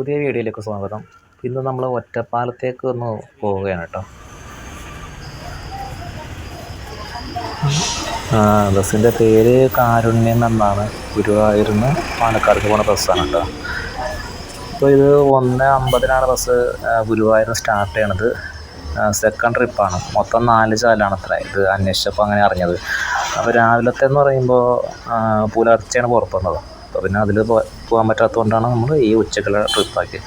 പുതിയ വീഡിയോയിലേക്ക് സ്വാഗതം. ഇന്ന് നമ്മൾ ഒറ്റപ്പാലത്തേക്ക് ഒന്ന് പോവുകയാണ് കേട്ടോ. ബസ്സിൻ്റെ പേര് കാരുണ്യം എന്നാണ്. ഗുരുവായൂരിന്ന് പാലക്കാട് പോകുന്ന ബസ്സാണ് കേട്ടോ. അപ്പോൾ ഇത് 1:50 ബസ് ഗുരുവായൂരിൽ സ്റ്റാർട്ട് ചെയ്യണത്. സെക്കൻഡ് ട്രിപ്പാണ്. മൊത്തം 4 ചാലാണ് അത്ര. ഇത് അന്വേഷിച്ചപ്പോൾ അങ്ങനെ അറിഞ്ഞത്. അപ്പോൾ രാവിലത്തെ എന്ന് പറയുമ്പോൾ പുലർച്ചെയാണ് പുറപ്പെടുന്നത്. അപ്പോൾ പിന്നെ അതിൽ പോകാൻ പറ്റാത്തതുകൊണ്ടാണ് നമ്മൾ ഈ ഉച്ചക്കുള്ള ട്രിപ്പാക്കി.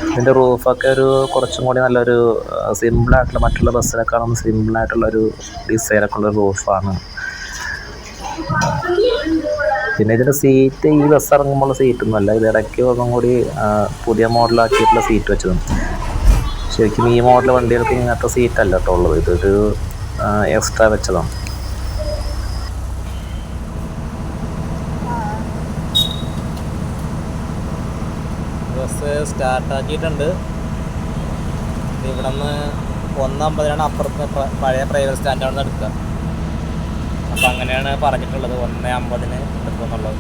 ഇതിൻ്റെ റൂഫൊക്കെ കുറച്ചും കൂടി നല്ലൊരു സിമ്പിളായിട്ടുള്ള, മറ്റുള്ള ബസ്സിനേക്കാളും സിമ്പിളായിട്ടുള്ളൊരു ഡിസൈനൊക്കെ ഉള്ള റൂഫാണ്. പിന്നെ ഇതിൻ്റെ സീറ്റ് ഈ ബസ് ഇറങ്ങുമ്പോൾ സീറ്റൊന്നുമല്ല, ഇത് ഇടയ്ക്ക് ഒന്നും കൂടി പുതിയ മോഡലാക്കിയിട്ടുള്ള സീറ്റ് വെച്ചതാണ്. ശരിക്കും ഈ മോഡൽ വണ്ടികൾക്ക് ഇങ്ങനത്തെ സീറ്റല്ല കേട്ടോ ഉള്ളത്, ഇതൊരു എക്സ്ട്രാ വെച്ചതാണ്. ബസ് സ്റ്റാർട്ടാക്കിയിട്ടുണ്ട്. ഇവിടെ നിന്ന് 1:50 അപ്പുറത്ത് പഴയ പ്രൈവറ്റ് സ്റ്റാൻഡാണ് നിന്ന് എടുക്കുക. അപ്പോൾ അങ്ങനെയാണ് പറഞ്ഞിട്ടുള്ളത്, 1:50 എടുക്കുമെന്നുള്ളത്.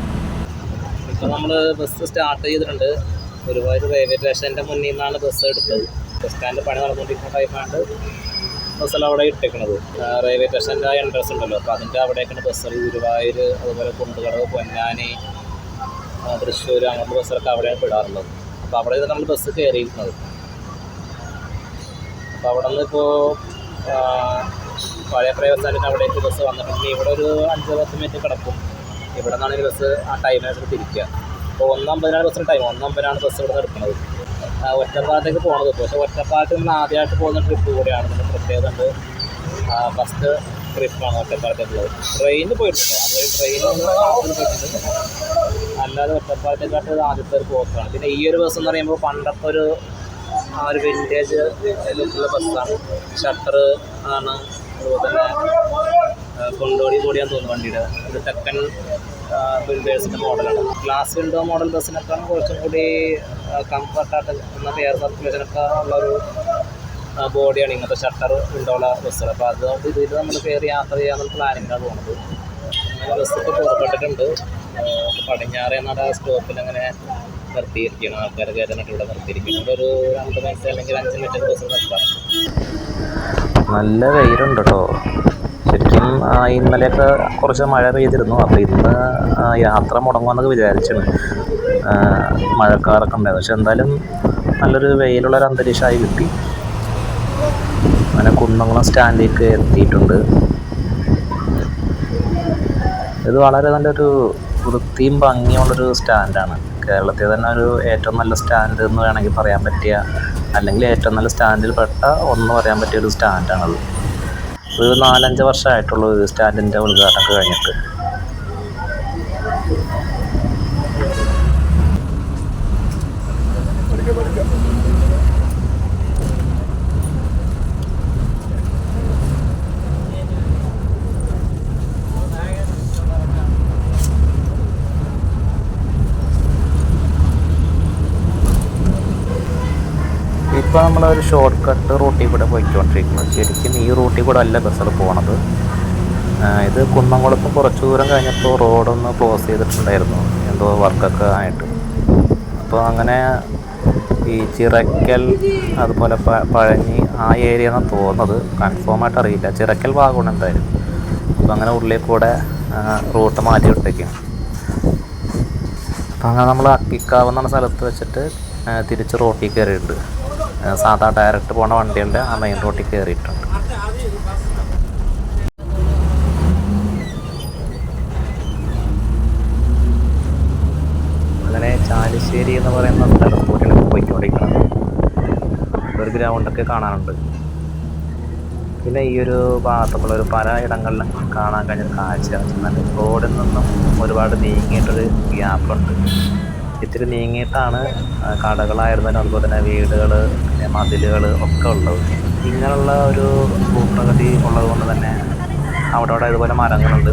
ഇപ്പോൾ നമ്മൾ ബസ് സ്റ്റാർട്ട് ചെയ്തിട്ടുണ്ട്. ഗുരുവായൂർ റെയിൽവേ സ്റ്റേഷൻ്റെ മുന്നിൽ നിന്നാണ് ബസ് എടുത്തത്. ബസ് സ്റ്റാൻഡ് പണി നടന്നുകൊണ്ടിരിക്കുന്ന ടൈമാണ് ബസ്സെല്ലാം അവിടെ ഇട്ടേക്കുന്നത്. റെയിൽവേ സ്റ്റേഷൻ്റെ എൻട്രൻസ് ഉണ്ടല്ലോ, അപ്പോൾ അതിൻ്റെ അവിടേക്കാണ് ബസ്സുകൾ. ഗുരുവായൂർ, അതുപോലെ കുണ്ടുകടവ്, പൊന്നാനി, തൃശ്ശൂർ അങ്ങോട്ട് ബസ്സൊക്കെ അവിടെയാണ് വിടാറുള്ളത്. അപ്പോൾ അവിടെ നമ്മൾ ബസ് കയറിയിരിക്കുന്നത്. അപ്പോൾ അവിടെ നിന്ന് ഇപ്പോൾ പഴയ പ്രൈവറ്റ് സ്റ്റാൻഡിന് അവിടേക്ക് ബസ് വന്നിട്ടുണ്ട്. ഇവിടെ ഒരു 5-10 മിനിറ്റ് കിടക്കും. ഇവിടെ നിന്നാണ് ഈ ബസ് ആ ടൈമിനനുസരിച്ച് തിരിക്കുക. അപ്പോൾ 1:50 ബസ്സിന് ടൈം, 1:50 ബസ് ഇവിടെ നിന്ന് എടുക്കുന്നത്. ഒറ്റപ്പാലത്തേക്ക് പോകുന്നത്. പക്ഷേ ഒറ്റപ്പാലത്ത് നമ്മൾ ആദ്യമായിട്ട് പോകുന്ന ട്രിപ്പ് കൂടിയാണ്. നമ്മൾ പ്രത്യേകത ഉണ്ട്, ഫസ്റ്റ് ട്രിപ്പാണ് ഒറ്റപ്പാലത്തേക്കുള്ളത്. ട്രെയിനിൽ പോയിട്ടുണ്ട്, അതൊരു ട്രെയിനിൽ പോയിട്ടുണ്ട്. അല്ലാതെ ഒറ്റപ്പാലത്തേക്കാട്ട് ആദ്യത്തെ ഒരു പോക്കാണ്. പിന്നെ ഈ ഒരു ബസ് എന്ന് പറയുമ്പോൾ പണ്ടത്തെ ഒരു വിൻറ്റേജ് ലുക്കുള്ള ബസ്സാണ്. ഷട്ടർ ആണ്, അതുപോലെ തന്നെ കൊണ്ടോടി കൂടിയാന്ന് തോന്നുന്നു വണ്ടിയുടെ. ഒരു തെക്കൻ ബിൽഡേഴ്സിൻ്റെ മോഡലാണ്. ഗ്ലാസ് വിൻഡോ മോഡൽ ബസ്സിനൊക്കെയാണ് കുറച്ചും കൂടി കംഫർട്ടായിട്ട്, എന്നാൽ എയർ സർക്കുലേഷനൊക്കെ ഉള്ളൊരു ബോഡിയാണ് ഇങ്ങനത്തെ ഷട്ടർ വിൻഡോയുള്ള ബസ്സുകൾ. അപ്പോൾ അതുകൊണ്ട് ഇതിൽ നമ്മൾ കയറി യാത്ര ചെയ്യാനുള്ള പ്ലാനിങ്ങിലാണ് പോകുന്നത്. അങ്ങനെ ബസ്സൊക്കെ പുറപ്പെട്ടിട്ടുണ്ട്. പടിഞ്ഞാറേ നട സ്റ്റോപ്പിൽ അങ്ങനെ നിർത്തിയിരിക്കുകയാണ്. ആൾക്കാർ കയറാനായിട്ട് ഇവിടെ നിർത്തിയിരിക്കുന്നത്. ഒരു 2 മിനിറ്റ് അല്ലെങ്കിൽ 5 മിനിറ്റ് ബസ് നിർത്താം. നല്ല വെയിലുണ്ട് കേട്ടോ. ശരിക്കും ഇന്നലെയൊക്കെ കുറച്ച് മഴ പെയ്തിരുന്നു. അപ്പോൾ ഇന്ന് യാത്ര മുടങ്ങുമെന്നൊക്കെ വിചാരിച്ചാണ്, മഴക്കാറൊക്കെ ഉണ്ടായിരുന്നു. പക്ഷെ എന്തായാലും നല്ലൊരു വെയിലുള്ളൊരു അന്തരീക്ഷമായി കിട്ടി. അങ്ങനെ കുന്നംകുളം സ്റ്റാൻഡിലേക്ക് എത്തിയിട്ടുണ്ട്. ഇത് വളരെ നല്ലൊരു വൃത്തിയും ഭംഗിയുള്ളൊരു സ്റ്റാൻഡാണ്. കേരളത്തിൽ തന്നെ ഒരു ഏറ്റവും നല്ല സ്റ്റാൻഡ് എന്ന് വേണമെങ്കിൽ പറയാൻ പറ്റിയ, അല്ലെങ്കിൽ ഏറ്റവും നല്ല സ്റ്റാൻഡിൽ പെട്ട ഒന്ന് പറയാൻ പറ്റിയൊരു സ്റ്റാൻഡാണത്. ഒരു 4-5 വർഷമായിട്ടുള്ളൂ ഈ സ്റ്റാൻഡിൻ്റെ ഉദ്ഘാടനമൊക്കെ കഴിഞ്ഞിട്ട്. ഇപ്പോൾ നമ്മളൊരു ഷോർട്ട് കട്ട് റൂട്ടിൽ കൂടെ പോയിക്കൊണ്ടിരിക്കുന്നത്. ശരിക്കും ഈ റൂട്ടിൽ കൂടെ അല്ല ബസ്സുകൾ പോകണത്. ഇത് കുന്നംകുളത്ത് കുറച്ച് ദൂരം കഴിഞ്ഞപ്പോൾ റോഡൊന്ന് ക്ലോസ് ചെയ്തിട്ടുണ്ടായിരുന്നു, എന്തോ വർക്കൊക്കെ ആയിട്ട്. അപ്പോൾ അങ്ങനെ ഈ ചിറക്കൽ, അതുപോലെ പഴഞ്ഞി ആ ഏരിയ എന്നാണ് തോന്നുന്നത്, കൺഫേമായിട്ട് അറിയില്ല. ചിറക്കൽ ഭാഗമാണ് എന്തായാലും. അപ്പോൾ അങ്ങനെ ഉള്ളിൽ കൂടെ റൂട്ട് മാറ്റി വിട്ടേക്കും. അപ്പോൾ അങ്ങനെ നമ്മൾ അക്കിക്കാവുന്ന സ്ഥലത്ത് വെച്ചിട്ട് തിരിച്ച് റോട്ടിൽ കയറിയിട്ടുണ്ട്. സാധാ ഡയറക്റ്റ് പോണ വണ്ടികളുടെ ആ മെയിൻ റോട്ടിൽ കയറിയിട്ടുണ്ട്. അങ്ങനെ ചാലിശ്ശേരി എന്ന് പറയുന്ന സ്ഥലത്തോട്ടാണ് പോയിക്കൊണ്ടിരിക്കുന്നത്. ഒരു ഗ്രൗണ്ടൊക്കെ കാണാനുണ്ട്. പിന്നെ ഈ ഒരു ഭാഗത്തുള്ളൊരു പല ഇടങ്ങളിലും കാണാൻ കഴിഞ്ഞ കാഴ്ച വെച്ചാൽ റോഡിൽ നിന്നും ഒരുപാട് നീങ്ങിയിട്ടൊരു ഗ്യാപ്പുണ്ട്. ഇത്തിരി നീങ്ങിയിട്ടാണ് കടകളായിരുന്നാലും അതുപോലെ തന്നെ വീടുകൾ, പിന്നെ മതിലുകൾ ഒക്കെ ഉള്ളത്. ഇങ്ങനെയുള്ള ഒരു ഭൂപ്രകൃതി ഉള്ളത് കൊണ്ട് തന്നെ അവിടെ ഇതുപോലെ മരങ്ങളുണ്ട്.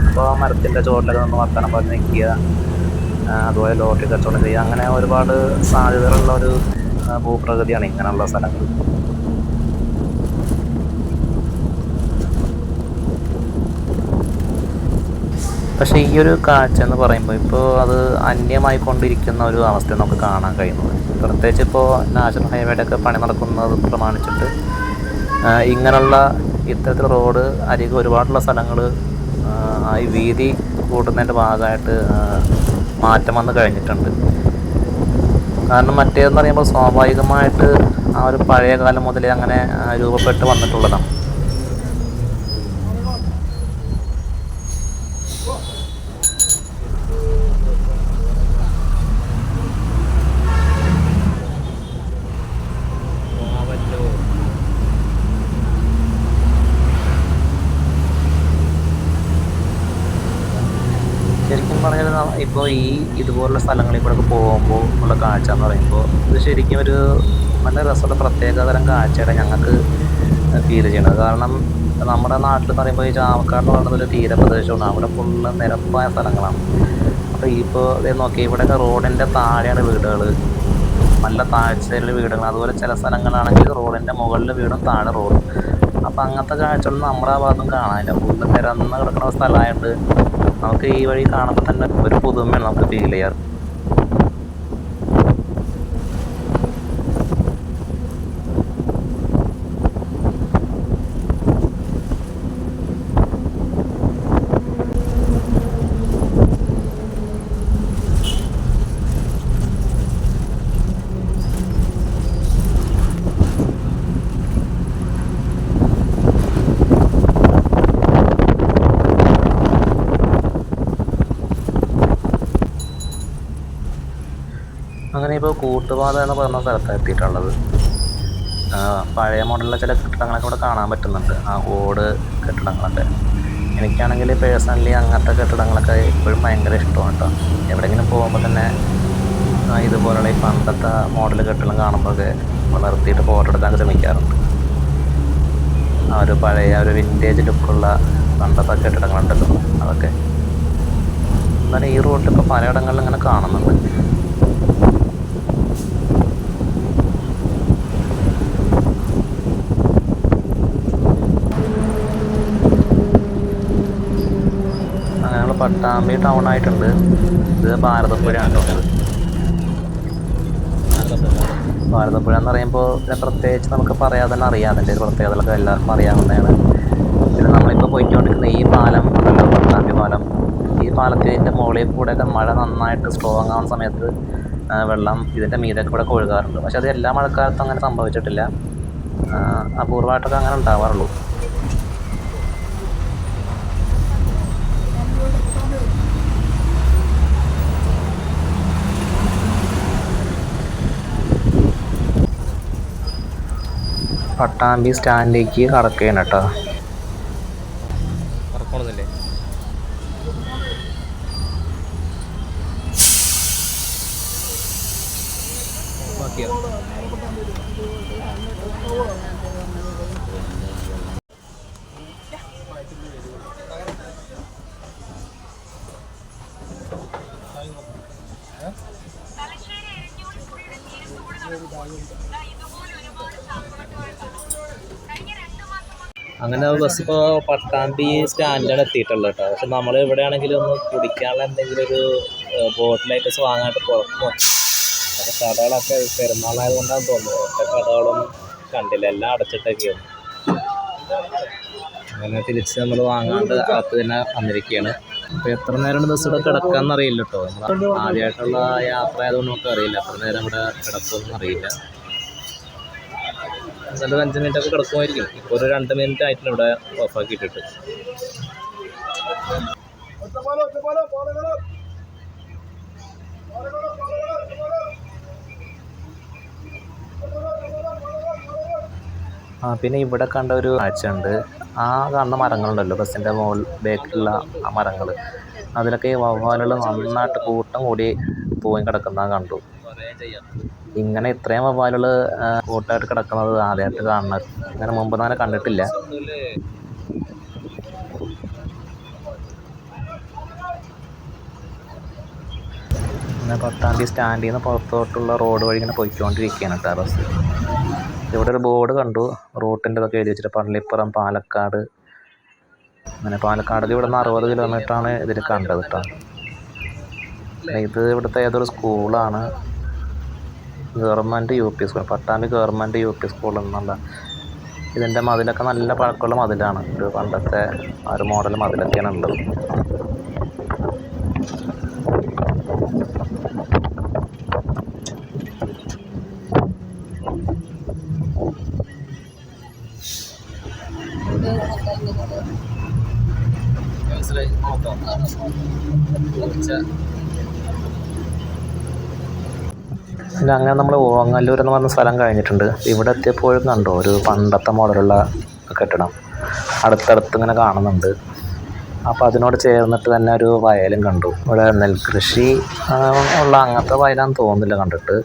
അപ്പോൾ ആ മരത്തിൻ്റെ ചുവട്ടിലൊക്കെ നിന്ന് വർത്തമാനം പറഞ്ഞ് നിൽക്കുക, അതുപോലെ ലോട്ടറി കച്ചവടം ചെയ്യുക, അങ്ങനെ ഒരുപാട് സാധ്യതകളുള്ള ഒരു ഭൂപ്രകൃതിയാണ് ഇങ്ങനെയുള്ള സ്ഥലങ്ങൾ. പക്ഷേ ഈ ഒരു കാഴ്ച എന്ന് പറയുമ്പോൾ ഇപ്പോൾ അത് അന്യമായിക്കൊണ്ടിരിക്കുന്ന ഒരു അവസ്ഥ നമുക്ക് കാണാൻ കഴിയുന്നത്. പ്രത്യേകിച്ച് ഇപ്പോൾ നാഷണൽ ഹൈവേയുടെ ഒക്കെ പണി നടക്കുന്നത് പ്രമാണിച്ചിട്ട് ഇങ്ങനെയുള്ള ഇത്തരത്തിൽ റോഡ് അരികെ ഒരുപാടുള്ള സ്ഥലങ്ങൾ ഈ വീതി കൂട്ടുന്നതിൻ്റെ ഭാഗമായിട്ട് മാറ്റം വന്ന് കഴിഞ്ഞിട്ടുണ്ട്. കാരണം മറ്റേതെന്ന് പറയുമ്പോൾ സ്വാഭാവികമായിട്ട് ആ ഒരു പഴയ കാലം മുതലേ അങ്ങനെ രൂപപ്പെട്ട് വന്നിട്ടുള്ളതാണ്. ശരിക്കും പറഞ്ഞാൽ ഇപ്പോൾ ഇതുപോലുള്ള സ്ഥലങ്ങളിൽ കൂടെ പോകുമ്പോൾ ഉള്ള കാഴ്ച എന്ന് പറയുമ്പോൾ ഇത് ശരിക്കും ഒരു നല്ല രസമുള്ള പ്രത്യേകതരം കാഴ്ചയാണ് ഞങ്ങൾക്ക് ഫീൽ ചെയ്യണത്. കാരണം നമ്മുടെ നാട്ടിൽ എന്ന് പറയുമ്പോൾ ഈ ചാവക്കാട് എന്ന് പറയുന്നത് ഒരു തീരപ്രദേശമാണ്. അവിടെ ഫുള്ള് നിരപ്പായ സ്ഥലങ്ങളാണ്. അപ്പോൾ ഇപ്പോൾ ഇത് നോക്കി ഇവിടെയൊക്കെ റോഡിൻ്റെ താഴെയാണ് വീടുകൾ, നല്ല താഴ്ചയിൽ വീടുകൾ. അതുപോലെ ചില സ്ഥലങ്ങളാണെങ്കിൽ റോഡിൻ്റെ മുകളിൽ വീടും താഴെ റോഡും. അപ്പോൾ അങ്ങനത്തെ കാഴ്ചകളൊന്നും നമ്മുടെ ആ ഭാഗത്തും കാണാനില്ല. ഫുള്ള് നിരന്ന് കിടക്കുന്ന സ്ഥലമായതുകൊണ്ട് നമുക്ക് ഈ വഴി കാണുമ്പോൾ തന്നെ ഒരു പുതുമയാണ് നമുക്ക് ഫീൽ ചെയ്യാറ്. അങ്ങനെ ഇപ്പോൾ കൂട്ടുപാത എന്ന് പറയുന്ന സ്ഥലത്താണ് എത്തിയിട്ടുള്ളത്. പഴയ മോഡലിലെ ചില കെട്ടിടങ്ങളൊക്കെ ഇവിടെ കാണാൻ പറ്റുന്നുണ്ട്, ആ ഓട് കെട്ടിടങ്ങളൊക്കെ. എനിക്കാണെങ്കിൽ പേഴ്സണലി അങ്ങനത്തെ കെട്ടിടങ്ങളൊക്കെ ഇപ്പോഴും ഭയങ്കര ഇഷ്ടമാണ് കേട്ടോ. എവിടെയെങ്കിലും പോകുമ്പോൾ തന്നെ ഇതുപോലുള്ള ഈ പണ്ടത്തെ മോഡൽ കെട്ടിടം കാണുമ്പോഴൊക്കെ നിർത്തിയിട്ട് ഫോട്ടോ എടുക്കാൻ ശ്രമിക്കാറുണ്ട്. ആ ഒരു പഴയ ഒരു വിൻറ്റേജ് ലുക്കുള്ള പണ്ടത്തെ കെട്ടിടങ്ങളുണ്ടല്ലോ അതൊക്കെ. എന്നാലും ഈ റോഡ് ഇപ്പോൾ പലയിടങ്ങളിലും ഇങ്ങനെ കാണുന്നുണ്ട്. പട്ടാമ്പി ടൗൺ ആയിട്ടുണ്ട്. ഇത് ഭാരതപ്പുഴയാണ് കേട്ടോ. ഭാരതപ്പുഴ എന്ന് പറയുമ്പോൾ പിന്നെ പ്രത്യേകിച്ച് നമുക്ക് പറയാതെ തന്നെ അറിയാം. അതിൻ്റെ ഒരു പ്രത്യേകതകളൊക്കെ എല്ലാവർക്കും അറിയാവുന്നതാണ്. പിന്നെ നമ്മളിപ്പോൾ പോയിക്കൊണ്ടിരിക്കുന്ന ഈ പാലം ഉണ്ടല്ലോ, പട്ടാമ്പി പാലം. ഈ പാലത്തിൻ്റെ മുകളിൽ കൂടെയൊക്കെ മഴ നന്നായിട്ട് സ്ട്രോങ് ആവുന്ന സമയത്ത് വെള്ളം ഇതിൻ്റെ മീതെ കൂടെ ഒഴുകാറുണ്ട്. പക്ഷെ അത് എല്ലാ മഴക്കാലത്തും അങ്ങനെ സംഭവിച്ചിട്ടില്ല, അപൂർവമായിട്ടൊക്കെ അങ്ങനെ ഉണ്ടാവാറുള്ളൂ. പട്ടാമ്പി സ്റ്റാൻഡിലേക്ക് കടക്കുകയാണ് കേട്ടോ. അങ്ങനെ ബസ് ഇപ്പോൾ പട്ടാമ്പി സ്റ്റാൻഡിലാണ് എത്തിയിട്ടുള്ളത് കേട്ടോ. പക്ഷെ നമ്മൾ ഇവിടെ ആണെങ്കിലും ഒന്ന് കുടിക്കാനുള്ള എന്തെങ്കിലും ഒരു ബോട്ടിൽ ഐറ്റംസ് വാങ്ങാനായിട്ട് പുറത്ത് നോക്കി. അപ്പോൾ കടകളൊക്കെ പെരുന്നാളായതുകൊണ്ടാണെന്ന് തോന്നുന്നു ഒറ്റ കടകളും കണ്ടില്ല, എല്ലാം അടച്ചിട്ടൊക്കെയാണ്. അങ്ങനെ തിരിച്ച് നമ്മൾ വാങ്ങാണ്ട് അകത്ത് തന്നെ വന്നിരിക്കുകയാണ്. അപ്പോൾ എത്ര നേരം ബസ് ഇവിടെ കിടക്കാമെന്ന് അറിയില്ല കേട്ടോ. ആദ്യമായിട്ടുള്ള യാത്ര ആയതുകൊണ്ട് നമുക്ക് അറിയില്ല എത്ര നേരം ഇവിടെ കിടക്കുമെന്ന് അറിയില്ല. നല്ല 5 മിനിറ്റൊക്കെ കിടക്കുമായിരിക്കും. ഇപ്പോൾ ഒരു 2 മിനിറ്റ് ആയിട്ടുണ്ട് ഇവിടെ ഓഫാക്കിയിട്ടിട്ട്. പിന്നെ ഇവിടെ കണ്ട ഒരു കാഴ്ചയുണ്ട്. ആ കാണുന്ന മരങ്ങളുണ്ടല്ലോ ബസ്സിൻ്റെ ബേക്കിലുള്ള ആ മരങ്ങൾ, അതിലൊക്കെ ഈ വവ്വാലുകൾ നന്നായിട്ട് കൂട്ടം കൂടി തൂങ്ങി കിടക്കുന്ന കണ്ടു. ഇങ്ങനെ ഇത്രയും വവ്വാലുകൾ കൂട്ടമായിട്ട് കിടക്കുന്നത് ആദ്യമായിട്ട് കാണുന്നത്. ഇങ്ങനെ മുമ്പ് അങ്ങനെ കണ്ടിട്ടില്ല. പിന്നെ പട്ടാമ്പി സ്റ്റാൻഡിൽ നിന്ന് പുറത്തോട്ടുള്ള റോഡ് വഴി ഇങ്ങനെ പോയിക്കൊണ്ടിരിക്കുകയാണ് കേട്ടോ ബസ്. ഇവിടെ ഒരു ബോർഡ് കണ്ടു, റൂട്ടിൻ്റെ ഇതൊക്കെ എഴുതി വെച്ചിട്ട്, പള്ളിപ്പുറം പാലക്കാട് അങ്ങനെ പാലക്കാടിൽ ഇവിടെ നിന്ന് 60 കിലോമീറ്ററാണ് ഇതിൽ കണ്ടത് കേട്ടോ. ഇത് ഇവിടുത്തെ ഏതൊരു സ്കൂളാണ്, government UP school, Pattambi government UP school എന്നുള്ള. ഇതിൻ്റെ മതിലൊക്കെ നല്ല പഴക്കമുള്ള മതിലാണ്, ഒരു പണ്ടത്തെ ആ ഒരു മോഡൽ മതിലൊക്കെയാണ് ഉള്ളത്. പിന്നെ അങ്ങനെ നമ്മൾ ഓങ്ങല്ലൂർ എന്ന് പറഞ്ഞ സ്ഥലം കഴിഞ്ഞിട്ടുണ്ട്. ഇവിടെ എത്തിയപ്പോഴും കണ്ടോ ഒരു പണ്ടത്തെ മോഡലുള്ള കെട്ടിടം അടുത്തടുത്ത് ഇങ്ങനെ കാണുന്നുണ്ട്. അപ്പോൾ അതിനോട് ചേർന്നിട്ട് തന്നെ ഒരു വയലും കണ്ടു. ഇവിടെ നെൽകൃഷി ഉള്ള അങ്ങനത്തെ വയലാന്ന് തോന്നുന്നില്ല കണ്ടിട്ട്.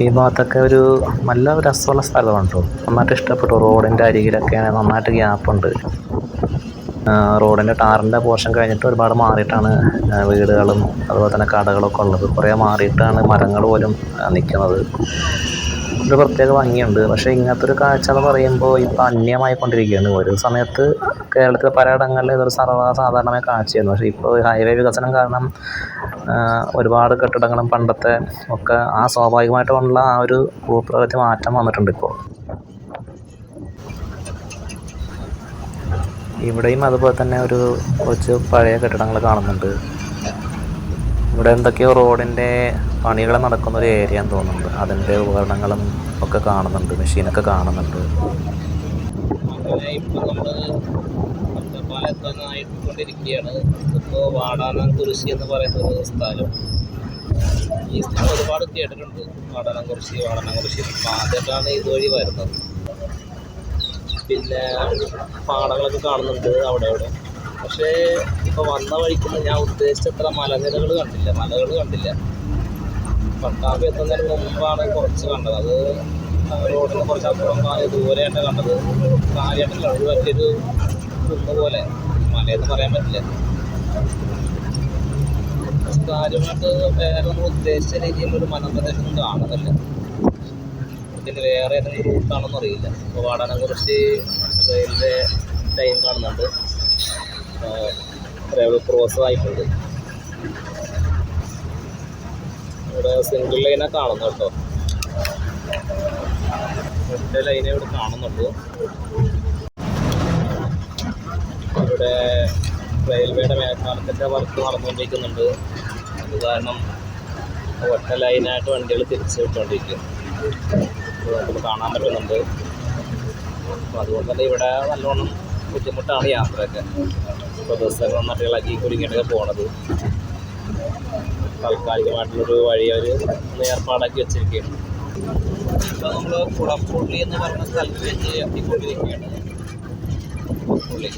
ഈ ഭാഗത്തൊക്കെ ഒരു നല്ല രസമുള്ള സ്ഥലമാണ് കേട്ടോ, നന്നായിട്ട് ഇഷ്ടപ്പെട്ടു. റോഡിൻ്റെ അരികിലൊക്കെ നന്നായിട്ട് ഗ്യാപ്പുണ്ട്. റോഡിൻ്റെ ടാറിൻ്റെ പോർഷൻ കഴിഞ്ഞിട്ട് ഒരുപാട് മാറിയിട്ടാണ് വീടുകളും അതുപോലെ തന്നെ കടകളൊക്കെ ഉള്ളത്. കുറേ മാറിയിട്ടാണ് മരങ്ങൾ പോലും നിൽക്കുന്നത്. ഒരു പ്രത്യേക ഭംഗിയുണ്ട്. പക്ഷേ ഇങ്ങനത്തെ ഒരു കാഴ്ച എന്ന് പറയുമ്പോൾ ഇപ്പോൾ അന്യമായിക്കൊണ്ടിരിക്കുകയാണ്. ഒരു സമയത്ത് കേരളത്തിലെ പലയിടങ്ങളിൽ ഇതൊരു സർവ്വസാധാരണമായ കാഴ്ചയായിരുന്നു. പക്ഷേ ഇപ്പോൾ ഹൈവേ വികസനം കാരണം ഒരുപാട് കെട്ടിടങ്ങളും പണ്ടത്തെ ഒക്കെ ആ സ്വാഭാവികമായിട്ടുള്ള ആ ഒരു ഭൂപ്രകൃതി മാറ്റം വന്നിട്ടുണ്ട് ഇപ്പോൾ. ഇവിടെയും അതുപോലെ തന്നെ ഒരു കുറച്ച് പഴയ കെട്ടിടങ്ങൾ കാണുന്നുണ്ട്. ഇവിടെ എന്തൊക്കെയോ റോഡിൻ്റെ പണികൾ നടക്കുന്ന ഒരു ഏരിയ എന്ന് തോന്നുന്നുണ്ട്. അതിൻ്റെ ഉപകരണങ്ങളും ഒക്കെ കാണുന്നുണ്ട്, മെഷീനൊക്കെ കാണുന്നുണ്ട്. ഇപ്പോൾ നമ്മൾ ഒറ്റപ്പാലത്താനായിക്കൊണ്ടിരിക്കുകയാണ്. ഇപ്പോൾ വാടാനാംകുറിശി എന്ന് പറയുന്ന ഒരു സ്ഥലം. ഈ സ്ഥലം ഒരുപാട് കേട്ടിട്ടുണ്ട്, വാടാനാംകുറിശി. അപ്പോൾ ആദ്യമായിട്ടാണ് ഇതുവഴി വരുന്നത്. പിന്നെ പാടങ്ങളൊക്കെ കാണുന്നുണ്ട് അവിടെ അവിടെ. പക്ഷേ ഇപ്പോൾ വന്ന വഴിക്കൊന്നും ഞാൻ ഉദ്ദേശിച്ചത്ര മലകൾ കണ്ടില്ല. പട്ടാമ്പി എത്തുന്നതിന് മുമ്പാണ് കുറച്ച് കണ്ടത്. അത് റോഡിന് കുറച്ചപ്പുറം ദൂരെയായിട്ടാണ് കണ്ടത്. കാര്യമായിട്ടില്ല, ഒരു വലിയൊരു കുന്ന് പോലെ, മലയെന്ന് പറയാൻ പറ്റില്ല. കാര്യമായിട്ട് വേറെ നമ്മൾ ഉദ്ദേശിച്ച രീതിയിലൊരു മലപ്രദേശമൊന്നും കാണുന്നില്ല. ഇതിന് വേറെ ഏതെങ്കിലും റൂട്ടാണെന്ന് അറിയില്ല. ഇപ്പോൾ വാടാനാംകുറിശി റെയിൽവേ ടൈം കാണുന്നുണ്ട്, റെയിൽവേ ക്രോസ് ആയിട്ടുണ്ട്. ഇവിടെ സിംഗിൾ ലൈനെ കാണുന്നു കേട്ടോ, ഒറ്റ ലൈനെ ഇവിടെ കാണുന്നുള്ളൂ. ഇവിടെ റെയിൽവേയുടെ മേൽപ്പാലത്തിൻ്റെ വർക്ക് നടന്നുകൊണ്ടിരിക്കുന്നുണ്ട്. അത് കാരണം ഒറ്റ ലൈനായിട്ട് വണ്ടികൾ തിരിച്ചു വിട്ടുകൊണ്ടിരിക്കും. നമുക്ക് കാണാൻ പറ്റുന്നുണ്ട്. അപ്പോൾ അതുകൊണ്ട് തന്നെ ഇവിടെ നല്ലോണം ബുദ്ധിമുട്ടാണ് യാത്രയൊക്കെ. ഇപ്പോൾ ബസ്സൊക്കെ നന്നായിട്ട് ഇളക്കി കുടുങ്ങിയിട്ടൊക്കെ പോണത്. താൽക്കാലികമായിട്ടുള്ളൊരു വഴി അവർ ഒന്ന് ഏർപ്പാടാക്കി വെച്ചിരിക്കുകയാണ്. ഇപ്പോൾ നമ്മൾ കുളപ്പുള്ളി എന്ന് പറയുന്ന സ്ഥലത്തേക്ക് എത്തിക്കൊണ്ടിരിക്കുകയാണ്. കുളപ്പുള്ളി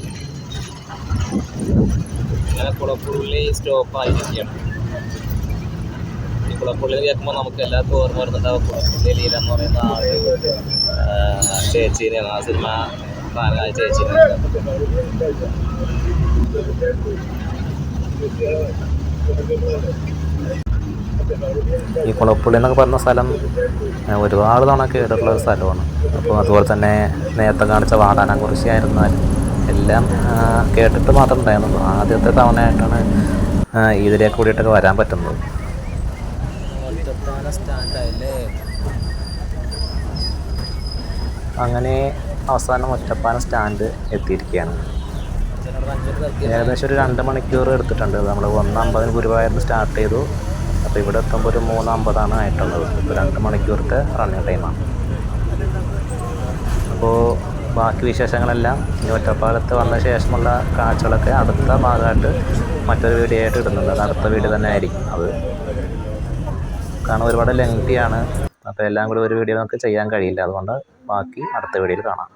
അങ്ങനെ കുളപ്പുള്ളി സ്റ്റോപ്പായിരിക്കുകയാണ്. ഈ കുളപ്പുള്ളി കേൾക്കുമ്പോൾ നമുക്ക് എല്ലാവർക്കും ഓർമ്മ വരുന്നുണ്ടാവും കുളപ്പുള്ളി ലീല എന്ന് പറയുന്ന ആ ഒരു ചേച്ചീനെയാണ്, ആ സിനിമ താരമായ ചേച്ചീനെ. ഈ കുളപ്പുള്ളി എന്നൊക്കെ പറഞ്ഞ സ്ഥലം ഒരുപാട് തവണ കേട്ടിട്ടുള്ള ഒരു സ്ഥലമാണ്. അപ്പോൾ അതുപോലെ തന്നെ നേരത്തെ കാണിച്ച വാടാനാംകുറിശി ആയിരുന്നാലും എല്ലാം കേട്ടിട്ട് മാത്രം ഉണ്ടായിരുന്നുള്ളൂ. ആദ്യത്തെ തവണയായിട്ടാണ് ഇതിലേക്ക് കൂടിയിട്ടൊക്കെ വരാൻ പറ്റുന്നത്. അങ്ങനെ അവസാനം ഒറ്റപ്പാലം സ്റ്റാൻഡ് എത്തിയിരിക്കുകയാണ്. ഏകദേശം ഒരു 2 മണിക്കൂർ എടുത്തിട്ടുണ്ട്. നമ്മൾ 1:50 ഗുരുവായൂരിൽ സ്റ്റാർട്ട് ചെയ്തു. അപ്പോൾ ഇവിടെ എത്തുമ്പോൾ ഒരു 3:50 ആയിട്ടുള്ളത്. ഇപ്പോൾ 2 മണിക്കൂറത്തെ റണ്ണിങ് ടൈമാണ്. അപ്പോൾ ബാക്കി വിശേഷങ്ങളെല്ലാം ഇനി ഒറ്റപ്പാലത്ത് വന്ന ശേഷമുള്ള കാഴ്ചകളൊക്കെ അടുത്ത ഭാഗമായിട്ട് മറ്റൊരു വീഡിയോ ആയിട്ട് ഇടുന്നുണ്ട്. അത് അടുത്ത വീഡിയോ തന്നെ ആയിരിക്കും. അത് കാരണം ഒരുപാട് ലെങ്തിയാണ്. അപ്പോൾ എല്ലാം കൂടി ഒരു വീഡിയോ നമുക്ക് ചെയ്യാൻ കഴിയില്ല. അതുകൊണ്ട് ബാക്കി അടുത്ത വീഡിയോയിൽ കാണാം.